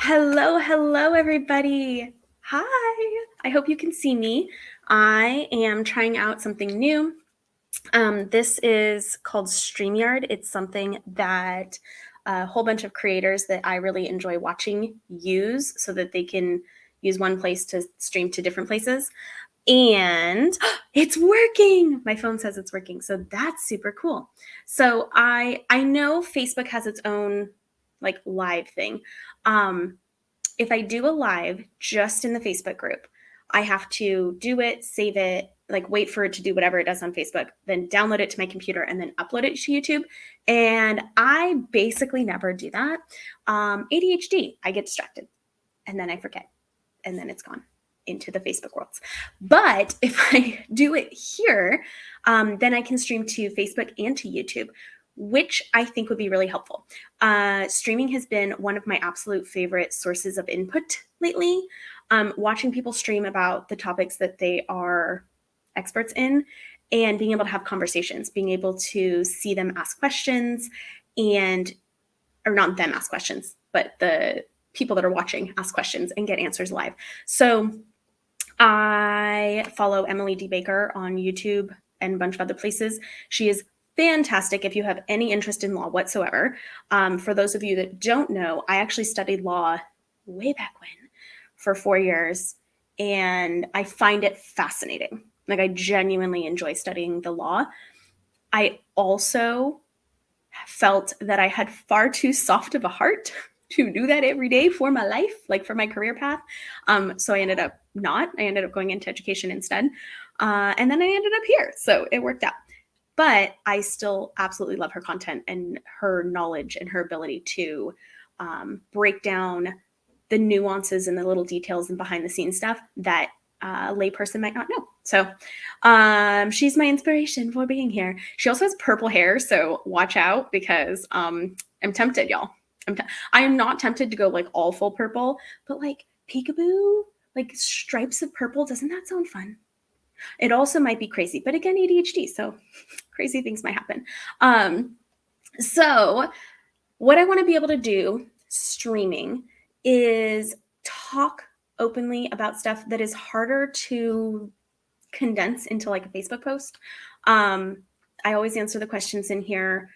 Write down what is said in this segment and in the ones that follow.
Hello, everybody. Hi. I hope you can see me. I am trying out something new. This is called Sreamyard. It's something that a whole bunch of creators that I really enjoy watching use so that they can use one place to stream to different places. And it's working. My phone says it's working. So that's super cool. So I know Facebook has its own like live thing. If I do a live just in the Facebook group, I have to do it, save it, like wait for it to do whatever it does on Facebook, then download it to my computer and then upload it to YouTube. And I basically never do that. ADHD, I get distracted and then I forget and then it's gone into the Facebook worlds. But if I do it here, then I can stream to Facebook and to YouTube, which I think would be really helpful. Streaming has been one of my absolute favorite sources of input lately. Watching people stream about the topics that they are experts in and being able to have conversations, being able to see them ask questions or not them ask questions, but the people that are watching ask questions and get answers live. So I follow Emily D. Baker on YouTube and a bunch of other places. She is fantastic if you have any interest in law whatsoever. For those of you that don't know, I actually studied law way back when for 4 years, and I find it fascinating. Like, I genuinely enjoy studying the law. I also felt that I had far too soft of a heart to do that every day for my life, like for my career path. So I ended up going into education instead. And then I ended up here. So it worked out. But I still absolutely love her content and her knowledge and her ability to break down the nuances and the little details and behind the scenes stuff that a layperson might not know. So she's my inspiration for being here. She also has purple hair, so watch out because I'm tempted, y'all. I am not tempted to go like all full purple, but like peekaboo, like stripes of purple. Doesn't that sound fun? It also might be crazy, but again, ADHD, so crazy things might happen. So what I want to be able to do streaming is talk openly about stuff that is harder to condense into like a Facebook post. I always answer the questions in here.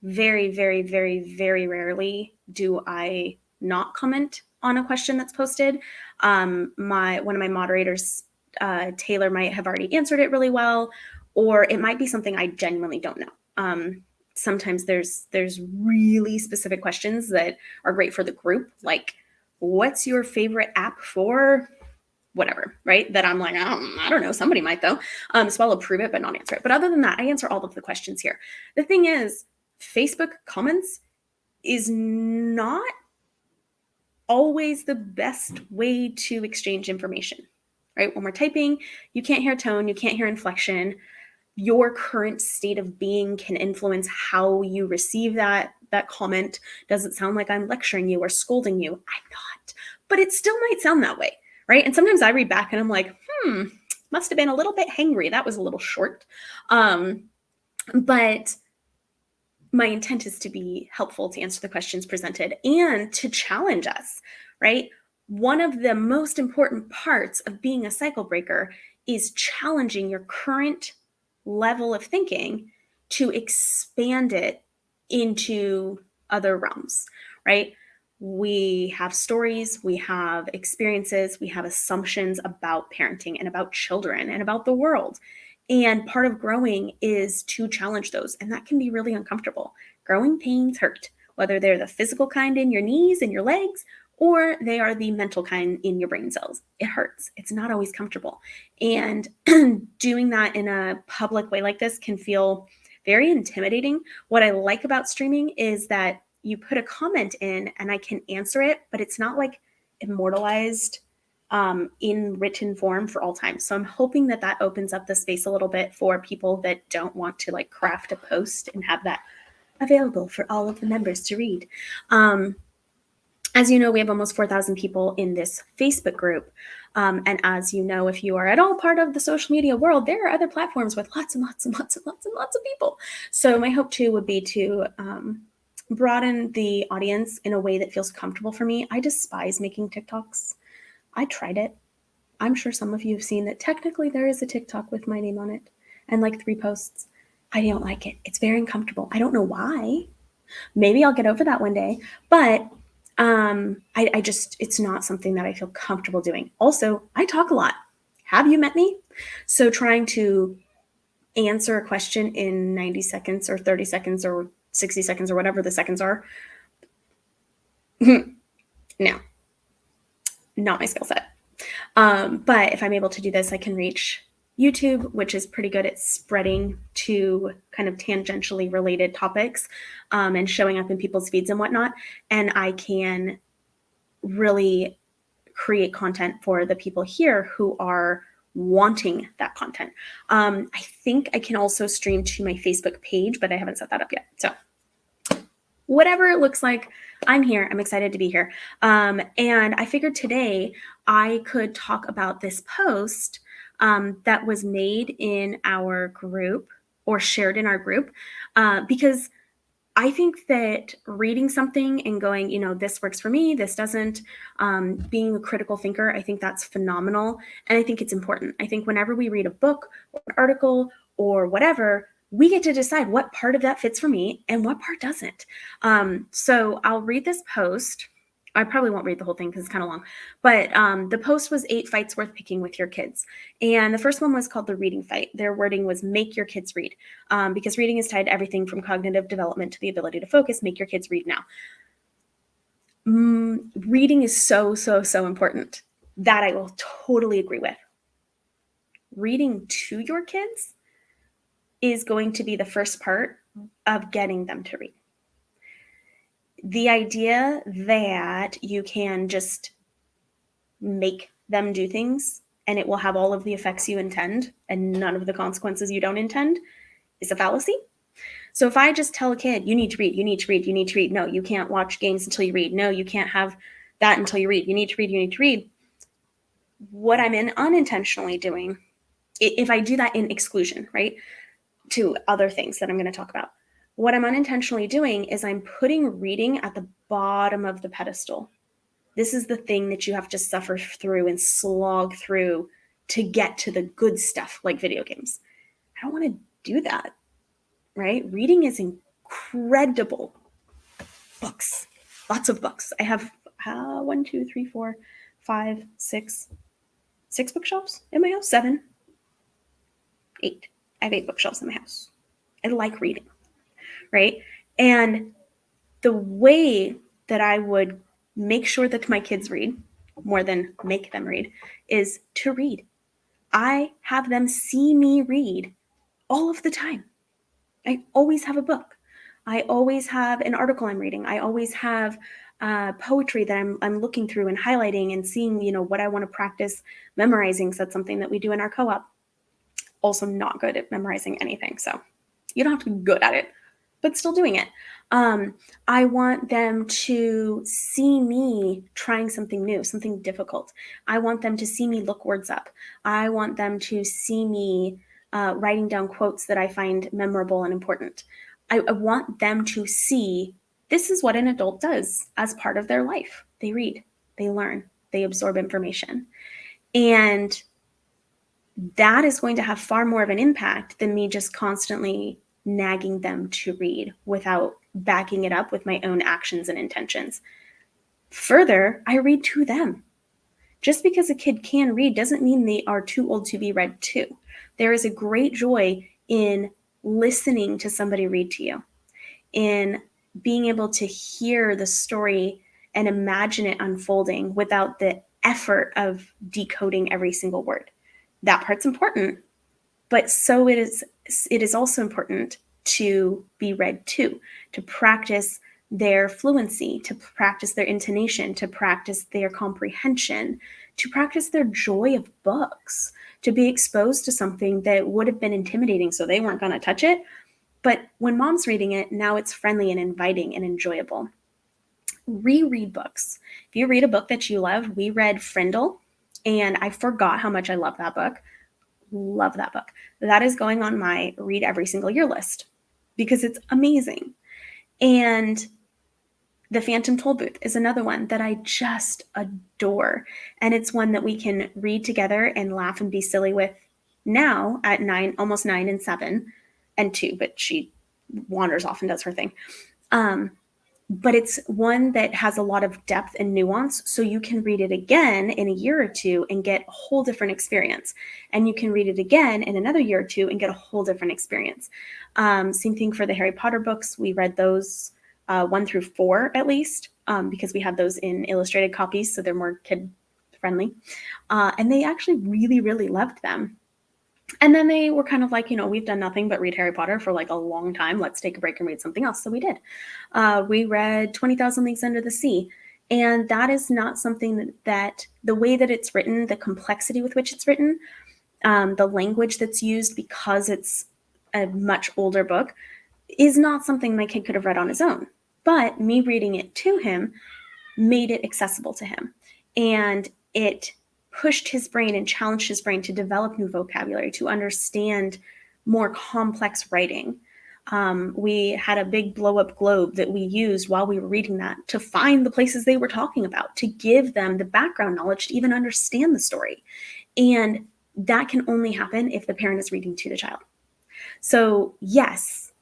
Very, very, very, very rarely do I not comment on a question that's posted. One of my moderators, Taylor, might have already answered it really well, or it might be something I genuinely don't know. Sometimes there's really specific questions that are great for the group, like what's your favorite app for whatever, right? That I'm like, I don't know, somebody might though. So I'll approve it, but not answer it. But other than that, I answer all of the questions here. The thing is, Facebook comments is not always the best way to exchange information, right? When we're typing, you can't hear tone, you can't hear inflection. Your current state of being can influence how you receive that comment. Does it sound like I'm lecturing you or scolding you? I'm not, but it still might sound that way, right? And sometimes I read back and I'm like, must have been a little bit hangry. That was a little short. But my intent is to be helpful to answer the questions presented and to challenge us, right? One of the most important parts of being a cycle breaker is challenging your current level of thinking to expand it into other realms, right? We have stories, we have experiences, we have assumptions about parenting and about children and about the world. And part of growing is to challenge those. And that can be really uncomfortable. Growing pains hurt, whether they're the physical kind in your knees and your legs, or they are the mental kind in your brain cells. It hurts. It's not always comfortable. And doing that in a public way like this can feel very intimidating. What I like about streaming is that you put a comment in and I can answer it, but it's not like immortalized in written form for all time. So I'm hoping that that opens up the space a little bit for people that don't want to like craft a post and have that available for all of the members to read. As you know, we have almost 4,000 people in this Facebook group. And as you know, if you are at all part of the social media world, there are other platforms with lots and lots and lots and lots and lots of people. So my hope too would be to broaden the audience in a way that feels comfortable for me. I despise making TikToks. I tried it. I'm sure some of you have seen that technically there is a TikTok with my name on it and like 3 posts. I don't like it. It's very uncomfortable. I don't know why. Maybe I'll get over that one day, but I just, it's not something that I feel comfortable doing. Also, I talk a lot. Have you met me? So trying to answer a question in 90 seconds or 30 seconds or 60 seconds or whatever the seconds are, no, not my skill set. But if I'm able to do this, I can reach YouTube, which is pretty good at spreading to kind of tangentially related topics and showing up in people's feeds and whatnot. And I can really create content for the people here who are wanting that content. I think I can also stream to my Facebook page, but I haven't set that up yet. So whatever it looks like, I'm here. I'm excited to be here. And I figured today I could talk about this post that was made in our group or shared in our group because I think that reading something and going, this works for me, this doesn't, being a critical thinker, I think that's phenomenal. And I think it's important. I think whenever we read a book or an article or whatever, we get to decide what part of that fits for me and what part doesn't. So I'll read this post. I probably won't read the whole thing because it's kind of long, but the post was 8 fights worth picking with your kids. And the first one was called the reading fight. Their wording was make your kids read because reading is tied to everything from cognitive development to the ability to focus. Make your kids read now. Reading is so, so, so important. That I will totally agree with. Reading to your kids is going to be the first part of getting them to read. The idea that you can just make them do things and it will have all of the effects you intend and none of the consequences you don't intend is a fallacy. So if I just tell a kid, you need to read, you need to read, you need to read. No, you can't watch games until you read. No, you can't have that until you read. You need to read, you need to read. What I'm unintentionally doing, if I do that in exclusion, right, to other things that I'm going to talk about, what I'm unintentionally doing is I'm putting reading at the bottom of the pedestal. This is the thing that you have to suffer through and slog through to get to the good stuff like video games. I don't want to do that, right? Reading is incredible. Books, lots of books. I have 1, 2, 3, 4, 5, 6 bookshelves in my house, 7, 8. I have 8 bookshelves in my house. I like reading. Right? And the way that I would make sure that my kids read, more than make them read, is to read. I have them see me read all of the time. I always have a book. I always have an article I'm reading. I always have poetry that I'm looking through and highlighting and seeing, what I want to practice memorizing. So that's something that we do in our co-op. Also not good at memorizing anything. So you don't have to be good at it, but still doing it. I want them to see me trying something new, something difficult. I want them to see me look words up. I want them to see me writing down quotes that I find memorable and important. I want them to see this is what an adult does as part of their life. They read, they learn, they absorb information. And that is going to have far more of an impact than me just constantly nagging them to read without backing it up with my own actions and intentions. Further, I read to them. Just because a kid can read doesn't mean they are too old to be read to. There is a great joy in listening to somebody read to you, in being able to hear the story and imagine it unfolding without the effort of decoding every single word. That part's important, but so it is also important to be read to practice their fluency, to practice their intonation, to practice their comprehension, to practice their joy of books, to be exposed to something that would have been intimidating, so they weren't going to touch it. But when mom's reading it, now it's friendly and inviting and enjoyable. Reread books. If you read a book that you love, we read Frindle, and I forgot how much I love that book. Love that book. That is going on my read every single year list because it's amazing. And The Phantom Tollbooth is another one that I just adore. And it's one that we can read together and laugh and be silly with now at 9, almost 9 and 7 and 2, but she wanders off and does her thing. But it's one that has a lot of depth and nuance. So you can read it again in a year or two and get a whole different experience. And you can read it again in another year or two and get a whole different experience. Same thing for the Harry Potter books. We read those 1 through 4 at least, because we had those in illustrated copies. So they're more kid friendly. And they actually really, really loved them. And then they were kind of like, we've done nothing but read Harry Potter for like a long time. Let's take a break and read something else. So we did. We read 20,000 Leagues Under the Sea. And that is not something that the way that it's written, the complexity with which it's written, the language that's used because it's a much older book is not something my kid could have read on his own. But me reading it to him made it accessible to him. And it pushed his brain and challenged his brain to develop new vocabulary, to understand more complex writing. We had a big blow-up globe that we used while we were reading that to find the places they were talking about, to give them the background knowledge to even understand the story. And that can only happen if the parent is reading to the child. So yes,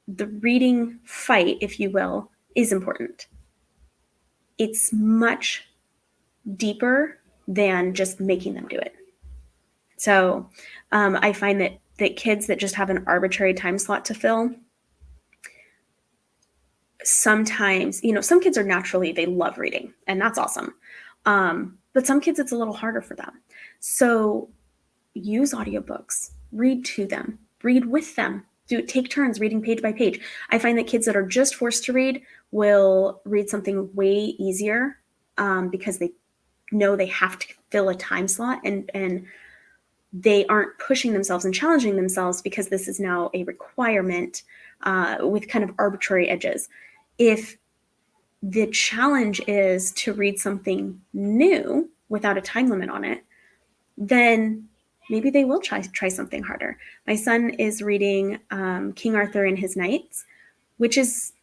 the reading fight, if you will, is important. It's much deeper than just making them do it. So I find that kids that just have an arbitrary time slot to fill, sometimes, some kids are naturally, they love reading, and that's awesome. But some kids, it's a little harder for them. So use audiobooks, read to them, read with them, take turns reading page by page. I find that kids that are just forced to read will read something way easier because they know they have to fill a time slot, and they aren't pushing themselves and challenging themselves because this is now a requirement with kind of arbitrary edges. If the challenge is to read something new without a time limit on it, then maybe they will try something harder. My son is reading King Arthur and His Knights, which is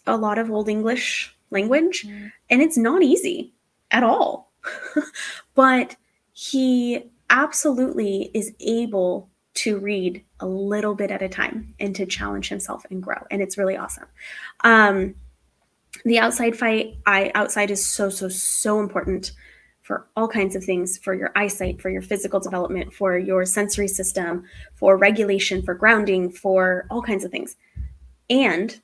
a lot of Old English language, and it's not easy at all. But he absolutely is able to read a little bit at a time and to challenge himself and grow. And it's really awesome. The outside fight, outside is so important for all kinds of things, for your eyesight, for your physical development, for your sensory system, for regulation, for grounding, for all kinds of things. And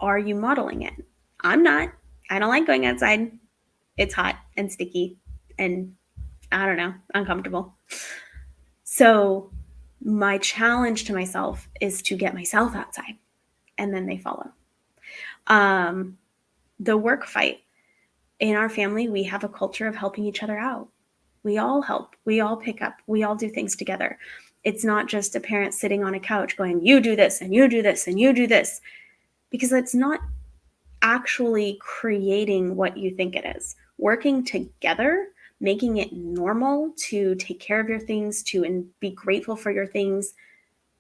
are you modeling it? I'm not. I don't like going outside. It's hot and sticky and, I don't know, uncomfortable. So my challenge to myself is to get myself outside, and then they follow. The work fight. In our family, we have a culture of helping each other out. We all help. We all pick up. We all do things together. It's not just a parent sitting on a couch going, you do this and you do this and you do this, because it's not actually creating what you think it is. Working together, making it normal to take care of your things, to be grateful for your things,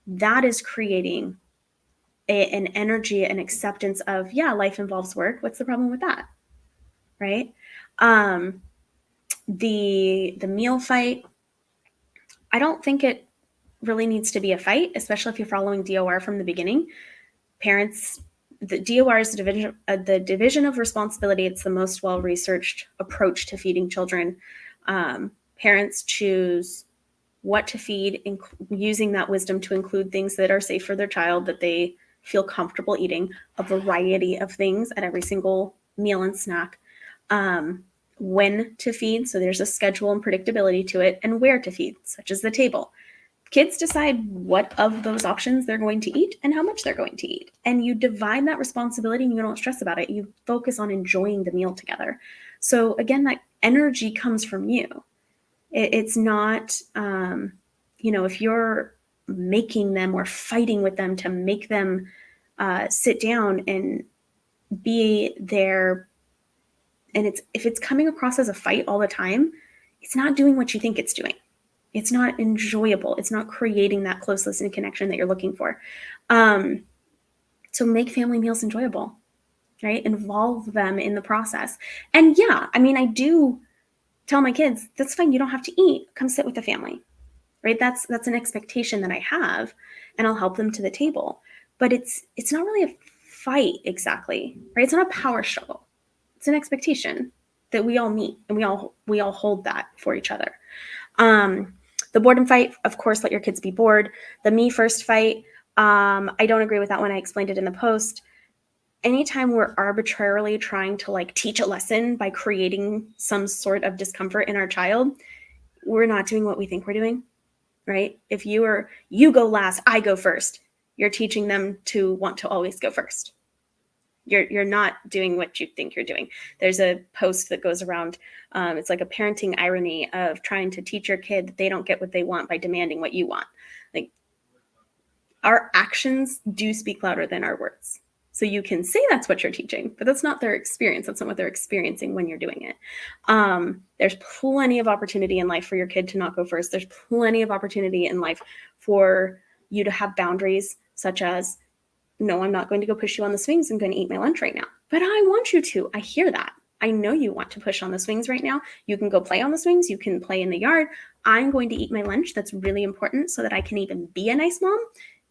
that is creating an energy, an acceptance of, yeah, life involves work. What's the problem with that? Right? The meal fight, I don't think it really needs to be a fight, especially if you're following DOR from the beginning. Parents, the DOR is the division of responsibility. It's the most well-researched approach to feeding children. Parents choose what to feed, using that wisdom to include things that are safe for their child, that they feel comfortable eating, a variety of things at every single meal and snack. When to feed, so there's a schedule and predictability to it, and where to feed, such as the table. Kids decide what of those options they're going to eat and how much they're going to eat. And you divide that responsibility and you don't stress about it. You focus on enjoying the meal together. So again, that energy comes from you. It's not, if you're making them or fighting with them to make them sit down and be there, and if it's coming across as a fight all the time, it's not doing what you think it's doing. It's not enjoyable. It's not creating that closeness and connection that you're looking for. So make family meals enjoyable. right? Involve them in the process. And yeah, I mean, I do tell my kids, that's fine, you don't have to eat. Come sit with the family, right? That's an expectation that I have, and I'll help them to the table. But it's not really a fight exactly, right? It's not a power struggle. It's an expectation that we all meet, and we all hold that for each other. The boredom fight, of course, let your kids be bored. The me first fight, I don't agree with that one. I explained it in the post. Anytime we're arbitrarily trying to like teach a lesson by creating some sort of discomfort in our child, we're not doing what we think we're doing, right? If you go last, I go first, you're teaching them to want to always go first. You're not doing what you think you're doing. There's a post that goes around. It's like a parenting irony of trying to teach your kid that they don't get what they want by demanding what you want. Like, our actions do speak louder than our words. So you can say that's what you're teaching, but that's not their experience. That's not what they're experiencing when you're doing it. There's plenty of opportunity in life for your kid to not go first. There's plenty of opportunity in life for you to have boundaries, such as, no, I'm not going to go push you on the swings. I'm going to eat my lunch right now. But I want you to. I hear that. I know you want to push on the swings right now. You can go play on the swings. You can play in the yard. I'm going to eat my lunch. That's really important so that I can even be a nice mom.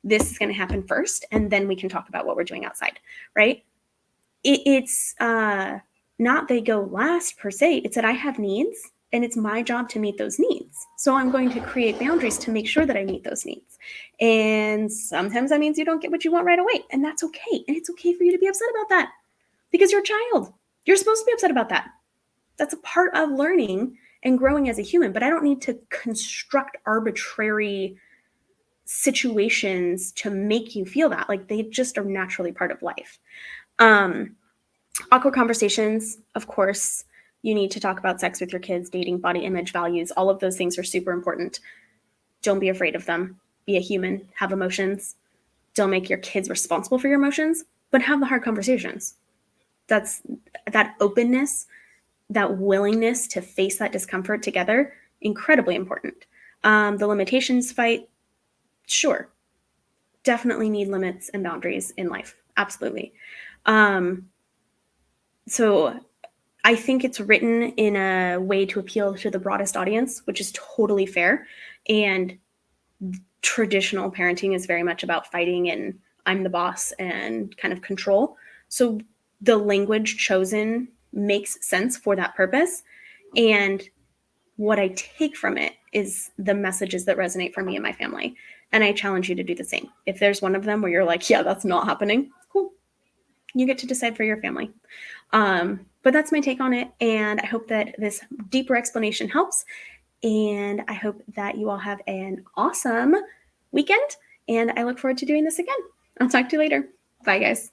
This is going to happen first, and then we can talk about what we're doing outside, right? It's not they go last per se. It's that I have needs, and it's my job to meet those needs. So I'm going to create boundaries to make sure that I meet those needs. And sometimes that means you don't get what you want right away, and that's okay. And it's okay for you to be upset about that because you're a child. You're supposed to be upset about that. That's a part of learning and growing as a human, but I don't need to construct arbitrary situations to make you feel that. Like, they just are naturally part of life. Awkward conversations, of course, you need to talk about sex with your kids, dating, body image, values. All of those things are super important. Don't be afraid of them. Be a human, have emotions. Don't make your kids responsible for your emotions, but have the hard conversations. That's that openness, that willingness to face that discomfort together, incredibly important. The limitations fight, sure, definitely need limits and boundaries in life. Absolutely. So I think it's written in a way to appeal to the broadest audience, which is totally fair. And traditional parenting is very much about fighting and I'm the boss and kind of control. So the language chosen makes sense for that purpose. And what I take from it is the messages that resonate for me and my family. And I challenge you to do the same. If there's one of them where you're like, yeah, that's not happening, cool. You get to decide for your family. But that's my take on it. And I hope that this deeper explanation helps. And I hope that you all have an awesome weekend. And I look forward to doing this again. I'll talk to you later. Bye, guys.